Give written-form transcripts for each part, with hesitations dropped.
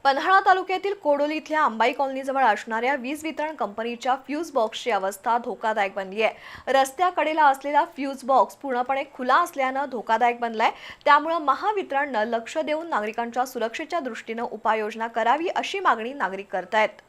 पन्हाळा तालुक्यातील कोडोली इथल्या अंबाई कॉलनीजवळ असणाऱ्या वीज वितरण कंपनीच्या फ्यूज बॉक्सची अवस्था धोकादायक बनली आहे। रस्त्याकडेला असलेला फ्यूज बॉक्स पूर्णपणे खुला असल्यानं धोकादायक बनलाय। त्यामुळे महावितरणनं लक्ष देऊन नागरिकांच्या सुरक्षेच्या दृष्टीनं उपाययोजना करावी अशी मागणी नागरिक करतायत।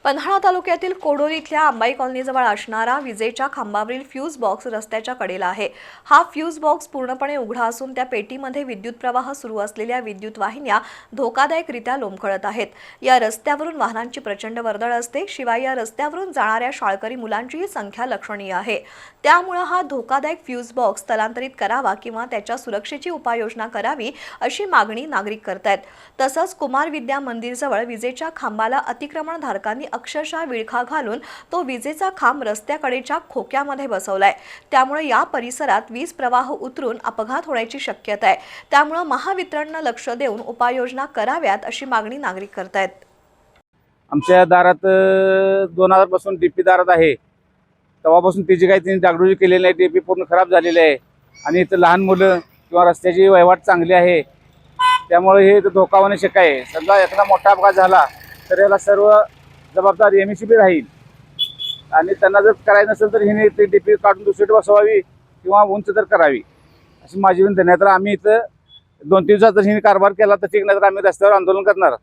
पन्हाळा तालुक्यातील कोडोली इथल्या अंबाई कॉलनीजवळ असणारा विजेच्या खांबावरील फ्यूज बॉक्स रस्त्याच्या कडेला आहे। हा फ्यूज बॉक्स पूर्णपणे उघडा असून त्या पेटीमध्ये विद्युत प्रवाह सुरू असलेल्या विद्युत वाहिन्या धोकादायकरित्या लोंबकळत आहेत। या रस्त्यावरून वाहनांची प्रचंड वर्दळ असते। शिवाय या रस्त्यावरून जाणाऱ्या शाळकरी मुलांचीही संख्या लक्षणीय आहे। त्यामुळे हा धोकादायक फ्यूज बॉक्स स्थलांतरित करावा किंवा त्याच्या सुरक्षेची उपाययोजना करावी अशी मागणी नागरिक करतायत। तसंच कुमार विद्या मंदिरजवळ विजेच्या खांबाला अतिक्रमणधारकांनी अक्षरशः विळखा घालून तो विजेचा खांब रस्त्याकडेच्या खोक्यामध्ये बसवलाय। त्यामुळे या परिसरात वीज प्रवाह उतरून अपघात होण्याची शक्यता आहे। त्यामुळे महावितरणनं लक्ष देऊन उपाययोजना कराव्यात अशी मागणी नागरिक करतायत। आमच्या दारात 2000 पासून डीपी दारात आहे। तेव्हापासून तिची काही त्यांनी डागडुजी केलेली आहे। डीपी पूर्ण खराब झालेली आहे आणि इथं लहान मुलं किंवा रस्त्याची वहिवाट चांगली आहे। त्यामुळे हे धोका होणे शक्य आहे। समजा एखादा मोठा अपघात झाला तर याला सर्व जबाबदार एमएससीबी राहील आणि त्यांना जर करायचं नसेल तर हिने ते डीपी काढून दुसरीकडे बसवावी किंवा उंच तर करावी अशी माझी विनंती आहे। तर आम्ही इथं 2-3 दिवसात जर हिने कारभार केला तर ठीक, नाही तर आम्ही रस्त्यावर आंदोलन करणार।